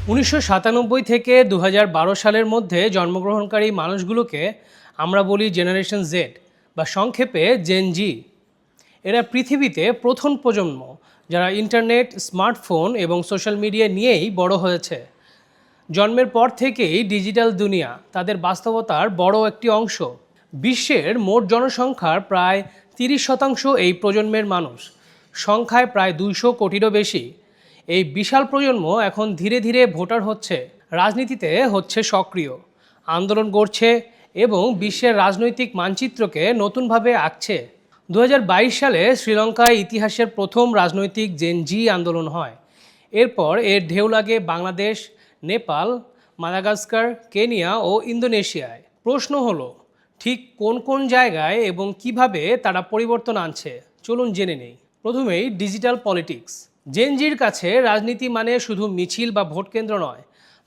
1997 থেকে 2012 সালের মধ্যে জন্মগ্রহণকারী মানুষগুলোকে আমরা বলি জেনারেশন জেড বা সংক্ষেপে জেন জি। এরা পৃথিবীতে প্রথম প্রজন্ম যারা ইন্টারনেট, স্মার্টফোন এবং সোশ্যাল মিডিয়া নিয়েই বড় হয়েছে। জন্মের পর থেকেই ডিজিটাল দুনিয়া তাদের বাস্তবতার বড় একটি অংশ। বিশ্বের মোট জনসংখ্যার প্রায় 30% এই প্রজন্মের মানুষ, সংখ্যায় প্রায় 200 কোটিরও বেশি। এই বিশাল প্রজন্ম এখন ধীরে ধীরে ভোটার হচ্ছে, রাজনীতিতে হচ্ছে সক্রিয়, আন্দোলন করছে এবং বিশ্বের রাজনৈতিক মানচিত্রকে নতুনভাবে আঁকছে। 2022 সালে শ্রীলঙ্কায় ইতিহাসের প্রথম রাজনৈতিক জেন জি আন্দোলন হয়। এরপর এর ঢেউ লাগে বাংলাদেশ, নেপাল, মাদাগাস্কার, কেনিয়া ও ইন্দোনেশিয়ায়। প্রশ্ন হলো, ঠিক কোন কোন জায়গায় এবং কিভাবে তারা পরিবর্তন আনছে, চলুন জেনে নেই। প্রথমেই ডিজিটাল পলিটিক্স। জেন জির কাছে রাজনীতি মানে শুধু মিছিল বা ভোট কেন্দ্র নয়।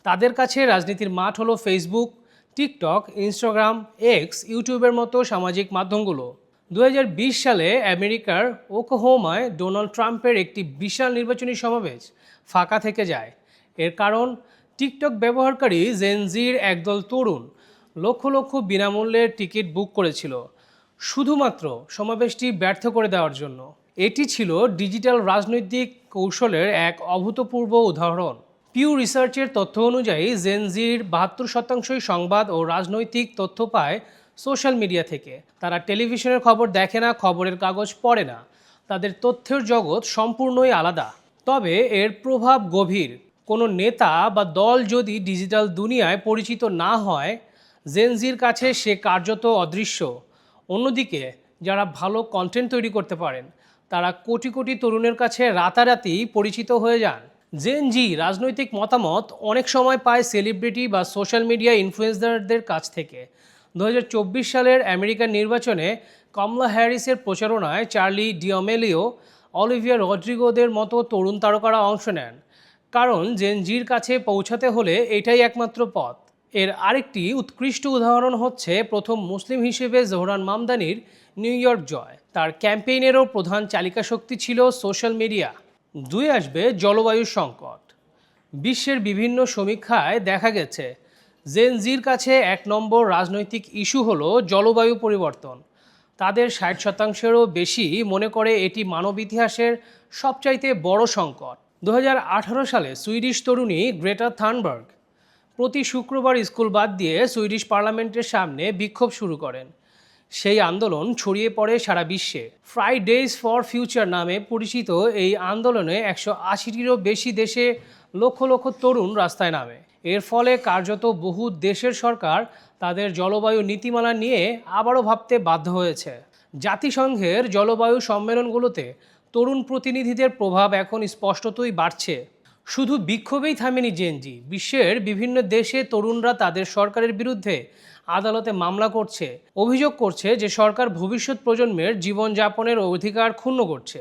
তাদের কাছে রাজনীতির মাঠ হলো ফেসবুক, টিকটক, ইনস্টাগ্রাম, এক্স, ইউটিউবের মতো সামাজিক মাধ্যমগুলো। 2020 সালে আমেরিকার ওকলাহোমায় ডোনাল্ড ট্রাম্পের একটি বিশাল নির্বাচনী সমাবেশ ফাঁকা থেকে যায়। এর কারণ, টিকটক ব্যবহারকারী জেন জির একদল তরুণ লক্ষ লক্ষ বিনামূল্যের টিকিট বুক করেছিল শুধুমাত্র সমাবেশটি ব্যর্থ করে দেওয়ার জন্য। এটি ছিল ডিজিটাল রাজনৈতিক কৌশলের এক অভূতপূর্ব উদাহরণ। পিউ রিসার্চের তথ্য অনুযায়ী জেন জির 72% সংবাদ ও রাজনৈতিক তথ্য পায় সোশ্যাল মিডিয়া থেকে। তারা টেলিভিশনের খবর দেখে না, খবরের কাগজ পড়ে না। তাদের তথ্যের জগৎ সম্পূর্ণই আলাদা। তবে এর প্রভাব গভীর। কোনো নেতা বা দল যদি ডিজিটাল দুনিয়ায় পরিচিত না হয়, জেন জির কাছে সে কার্যত অদৃশ্য। অন্যদিকে যারা ভালো কন্টেন্ট তৈরি করতে পারেন, তারা কোটি কোটি তরুণের কাছে রাতারাতি পরিচিত হয়ে যান। জেন জি রাজনৈতিক মতামত অনেক সময় পায় সেলিব্রিটি বা সোশ্যাল মিডিয়া ইনফ্লুয়েন্সারদের কাছ থেকে। 2024 সালের আমেরিকান নির্বাচনে কমলা হ্যারিসের প্রচারণায় চার্লি ডিঅমেলিও, অলিভিয়া রড্রিগোদের মতো তরুণ তারকারা অংশ নেন, কারণ জেন জির কাছে পৌঁছাতে হলে এটাই একমাত্র পথ। এর আরেকটি উৎকৃষ্ট উদাহরণ হচ্ছে প্রথম মুসলিম হিসেবে জোহরান মামদানির নিউ ইয়র্ক জয়। তার ক্যাম্পেইনেরও প্রধান চালিকা শক্তি ছিল সোশ্যাল মিডিয়া। দুই আসবে জলবায়ু সংকট। বিশ্বের বিভিন্ন সমীক্ষায় দেখা গেছে জেন জির কাছে 1 নম্বর রাজনৈতিক ইস্যু হলো জলবায়ু পরিবর্তন। তাদের 60%-এরও বেশি মনে করে এটি মানব ইতিহাসের সবচাইতে বড় সংকট। 2018 সালে সুইডিশ তরুণী গ্রেটা থানবার্গ প্রতি শুক্রবার স্কুল বাদ দিয়ে সুইডিশ পার্লামেন্টের সামনে বিক্ষোভ শুরু করেন। সেই আন্দোলন ছড়িয়ে পড়ে সারা বিশ্বে। ফ্রাইডেজ ফর ফিউচার নামে পরিচিত এই আন্দোলনে 180টিরও বেশি দেশে লক্ষ লক্ষ তরুণ রাস্তায় নামে। এর ফলে কার্যত বহু দেশের সরকার তাদের জলবায়ু নীতিমালা নিয়ে আবারও ভাবতে বাধ্য হয়েছে। জাতিসংঘের জলবায়ু সম্মেলনগুলোতে তরুণ প্রতিনিধিদের প্রভাব এখন স্পষ্টতই বাড়ছে। শুধু বিক্ষোভেই থামেনি জেন জি। বিশ্বের বিভিন্ন দেশে তরুণরা তাদের সরকারের বিরুদ্ধে আদালতে মামলা করছে, অভিযোগ করছে যে সরকার ভবিষ্যৎ প্রজন্মের জীবনযাপনের অধিকার ক্ষুণ্ণ করছে।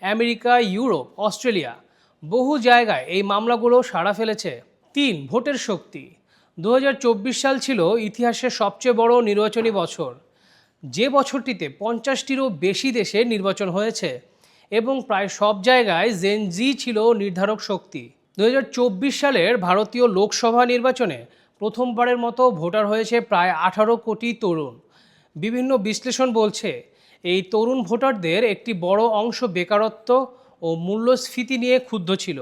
আমেরিকা, ইউরোপ, অস্ট্রেলিয়া বহু জায়গায় এই মামলাগুলো সাড়া ফেলেছে। 3. ভোটের শক্তি। 2024 সাল ছিল ইতিহাসের সবচেয়ে বড় নির্বাচনী বছর। যে বছরটিতে 50টিরও বেশি দেশে নির্বাচন হয়েছে এবং প্রায় সব জায়গায় জেন জি ছিল নির্ধারক শক্তি। 2024 সালের ভারতীয় লোকসভা নির্বাচনে প্রথমবারের মতো ভোটার হয়েছে প্রায় 18 কোটি তরুণ। বিভিন্ন বিশ্লেষণ বলছে এই তরুণ ভোটারদের একটি বড় অংশ বেকারত্ব ও মূল্যস্ফীতি নিয়ে ক্ষুব্ধ ছিল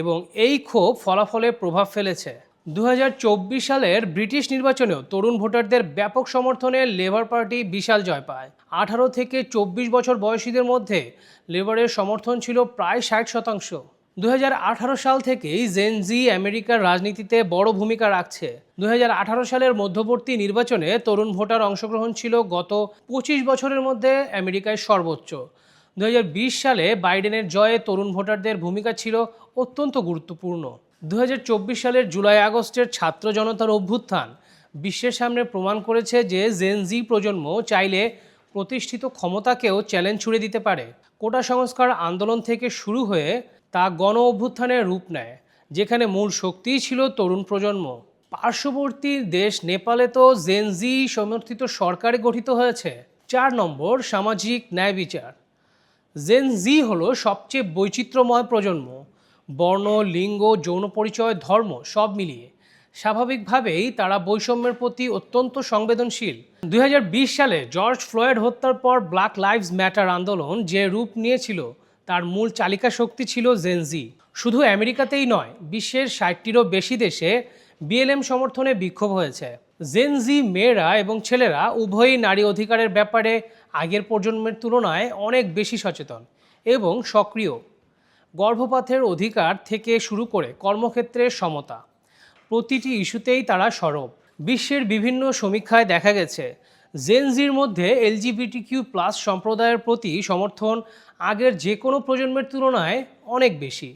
এবং এই ক্ষোভ ফলাফলে প্রভাব ফেলেছে। 2024 সালের ব্রিটিশ নির্বাচনেও তরুণ ভোটারদের ব্যাপক সমর্থনে লেবার পার্টি বিশাল জয় পায়। 18 থেকে 24 বছর বয়সীদের মধ্যে লেবারের সমর্থন ছিল প্রায় 60%। 2018 সাল থেকেই জেন জি আমেরিকার রাজনীতিতে বড় ভূমিকা রাখছে। 2018 সালের মধ্যবর্তী নির্বাচনে তরুণ ভোটার অংশগ্রহণ ছিল গত 25 বছরের মধ্যে আমেরিকায় সর্বোচ্চ। 2020 সালে বাইডেনের জয়ে তরুণ ভোটারদের ভূমিকা ছিল অত্যন্ত গুরুত্বপূর্ণ। 2024 সালের জুলাই আগস্টের ছাত্র জনতার অভ্যুত্থান বিশ্বের সামনে প্রমাণ করেছে যে জেন জি প্রজন্ম চাইলে প্রতিষ্ঠিত ক্ষমতাকেও চ্যালেঞ্জ ছুড়ে দিতে পারে। কোটা সংস্কার আন্দোলন থেকে শুরু হয়ে তা গণ অভ্যুত্থানের রূপ নেয়, যেখানে মূল শক্তিই ছিল তরুণ প্রজন্ম। পার্শ্ববর্তী দেশ নেপালে তো জেন জি সমর্থিত সরকারে গঠিত হয়েছে। 4 নম্বর সামাজিক ন্যায় বিচার। জেন জি হলো সবচেয়ে বৈচিত্র্যময় প্রজন্ম। বর্ণ, লিঙ্গ, যৌন পরিচয়, ধর্ম সব মিলিয়ে স্বাভাবিকভাবেই তারা বৈষম্যের প্রতি অত্যন্ত সংবেদনশীল। 2020 সালে জর্জ ফ্লয়েড হত্যার পর ব্ল্যাক লাইভস ম্যাটার আন্দোলন যে রূপ নিয়েছিল তার মূল চালিকা শক্তি ছিল জেনজি। শুধু আমেরিকাতেই নয়, বিশ্বের 60টিরও বেশি দেশে বিএলএম সমর্থনে বিক্ষোভ হয়েছে। জেনজি মেয়েরা এবং ছেলেরা উভয়ই নারী অধিকারের ব্যাপারে আগের প্রজন্মের তুলনায় অনেক বেশি সচেতন এবং সক্রিয়। গর্ভপাতের অধিকার থেকে শুরু করে কর্মক্ষেত্রের সমতা, প্রতিটি ইস্যুতেই তারা সরব। বিশ্বের বিভিন্ন সমীক্ষায় দেখা গেছে জেনজির মধ্যে LGBTQ+ সম্প্রদায়ের প্রতি সমর্থন আগের যে কোনো প্রজন্মের তুলনায় অনেক বেশি।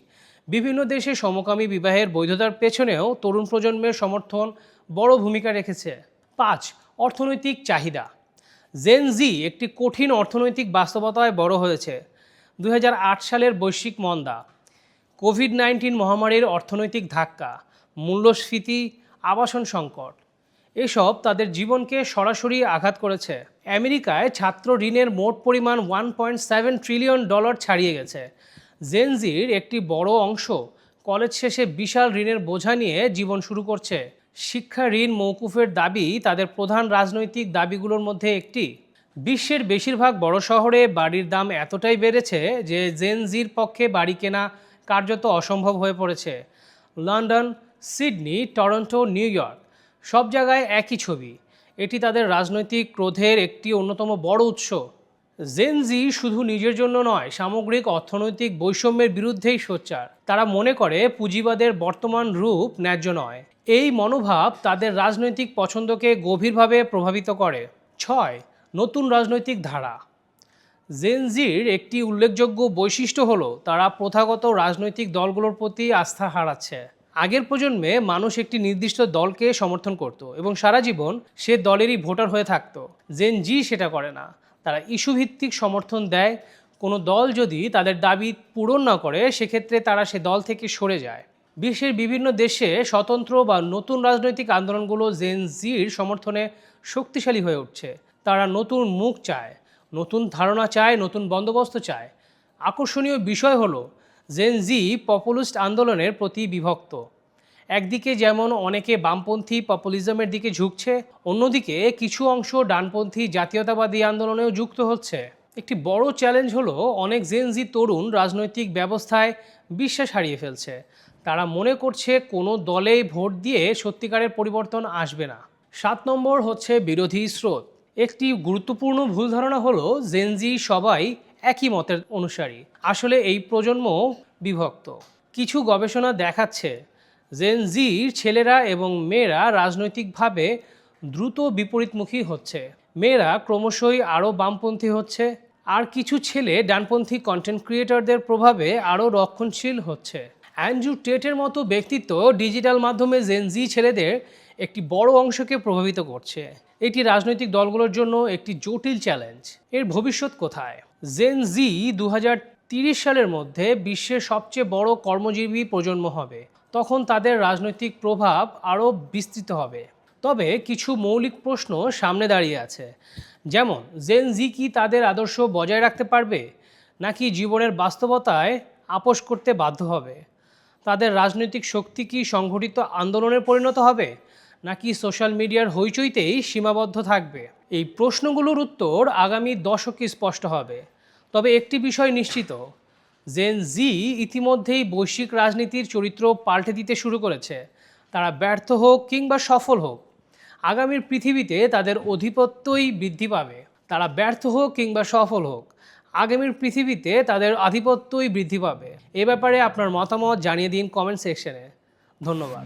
বিভিন্ন দেশে সমকামী বিবাহের বৈধতার পেছনেও তরুণ প্রজন্মের সমর্থন বড় ভূমিকা রেখেছে। 5. অর্থনৈতিক চাহিদা। জেনজি একটি কঠিন অর্থনৈতিক বাস্তবতায় বড় হয়েছে। 2008 সালের বৈশ্বিক মন্দা, কোভিড-19 মহামারীর অর্থনৈতিক ধাক্কা, মূল্যস্ফীতি, আবাসন সংকট এসব তাদের জীবনকে সরাসরি আঘাত করেছে। আমেরিকায় ছাত্র ঋণের মোট পরিমাণ $1.7 ট্রিলিয়ন ছাড়িয়ে গেছে। জেনজির একটি বড় অংশ কলেজ শেষে বিশাল ঋণের বোঝা নিয়ে জীবন শুরু করছে। শিক্ষা ঋণ মওকুফের দাবি তাদের প্রধান রাজনৈতিক দাবিগুলোর মধ্যে একটি। বিশ্বের বেশিরভাগ বড় শহরে বাড়ির দাম এতটাই বেড়েছে যে জেনজির পক্ষে বাড়ি কেনা কার্যত অসম্ভব হয়ে পড়েছে। London, Sydney, Toronto, new York সব জায়গায় একই ছবি। এটি তাদের রাজনৈতিক ক্রোধের একটি অন্যতম বড় উৎস। জেনজি শুধু নিজের জন্য নয়, সামগ্রিক অর্থনৈতিক বৈষম্যের বিরুদ্ধেই সোচ্চার। তারা মনে করে পুঁজিবাদের বর্তমান রূপ ন্যায্য নয়। এই মনোভাব তাদের রাজনৈতিক পছন্দকে গভীরভাবে প্রভাবিত করে। 6. নতুন রাজনৈতিক ধারা। জেনজির একটি উল্লেখযোগ্য বৈশিষ্ট্য হলো তারা প্রথাগত রাজনৈতিক দলগুলোর প্রতি আস্থা হারাচ্ছে। আগের প্রজন্মে মানুষ একটি নির্দিষ্ট দলকে সমর্থন করত এবং সারা জীবন সে দলেরই ভোটার হয়ে থাকত। জেনজি সেটা করে না। তারা ইস্যুভিত্তিক সমর্থন দেয়। কোনো দল যদি তাদের দাবি পূরণ না করে সেক্ষেত্রে তারা সে দল থেকে সরে যায়। বিশ্বের বিভিন্ন দেশে স্বতন্ত্র বা নতুন রাজনৈতিক আন্দোলনগুলো জেনজির সমর্থনে শক্তিশালী হয়ে উঠছে। তারা নতুন মুখ চায়, নতুন ধারণা চায়, নতুন বন্দোবস্ত চায়। আকর্ষণীয় বিষয় হলো জেনজি পপুলিস্ট আন্দোলনের প্রতি বিভক্ত। একদিকে যেমন অনেকে বামপন্থী পপুলিজমের দিকে ঝুঁকছে, অন্যদিকে কিছু অংশ ডানপন্থী জাতীয়তাবাদী আন্দোলনেও যুক্ত হচ্ছে। একটি বড় চ্যালেঞ্জ হলো অনেক জেনজি তরুণ রাজনৈতিক ব্যবস্থায় বিশ্বাস হারিয়ে ফেলছে। তারা মনে করছে কোনো দলেই ভোট দিয়ে সত্যিকারের পরিবর্তন আসবে না। 7 নম্বর হচ্ছে বিরোধী স্রোত। একটি গুরুত্বপূর্ণ ভুল ধারণা হলো জেনজি সবাই একই মতের অনুসারী। আসলে এই প্রজন্ম বিভক্ত। কিছু গবেষণা দেখাচ্ছে জেনজির ছেলেরা এবং মেয়েরা রাজনৈতিকভাবে দ্রুত বিপরীতমুখী হচ্ছে। মেয়েরা ক্রমশই আরও বামপন্থী হচ্ছে, আর কিছু ছেলে ডানপন্থী কন্টেন্ট ক্রিয়েটরদের প্রভাবে আরও রক্ষণশীল হচ্ছে। অ্যান্ড্রু টেটের মতো ব্যক্তিত্ব ডিজিটাল মাধ্যমে জেনজি ছেলেদের একটি বড় অংশকে প্রভাবিত করছে। এটি রাজনৈতিক দলগুলোর জন্য একটি জটিল চ্যালেঞ্জ। এর ভবিষ্যৎ কোথায়? জেনজি 2030 সালের মধ্যে বিশ্বের সবচেয়ে বড় কর্মজীবী প্রজন্ম হবে। তখন তাদের রাজনৈতিক প্রভাব আরও বিস্তৃত হবে। তবে কিছু মৌলিক প্রশ্ন সামনে দাঁড়িয়ে আছে, যেমন জেনজি কি তাদের আদর্শ বজায় রাখতে পারবে, নাকি জীবনের বাস্তবতায় আপোস করতে বাধ্য হবে? তাদের রাজনৈতিক শক্তি কি সংগঠিত আন্দোলনে পরিণত হবে, নাকি সোশ্যাল মিডিয়ার হইচইতেই সীমাবদ্ধ থাকবে? এই প্রশ্নগুলোর উত্তর আগামী দশকে স্পষ্ট হবে। তবে একটি বিষয় নিশ্চিত, জেনজি ইতিমধ্যেই বৈশ্বিক রাজনীতির চরিত্র পাল্টে দিতে শুরু করেছে। তারা ব্যর্থ হোক কিংবা সফল হোক, আগামীর পৃথিবীতে তাদের আধিপত্যই বৃদ্ধি পাবে। তারা ব্যর্থ হোক কিংবা সফল হোক, আগামীর পৃথিবীতে তাদের আধিপত্যই বৃদ্ধি পাবে। এ ব্যাপারে আপনার মতামত জানিয়ে দিন কমেন্ট সেকশনে। ধন্যবাদ।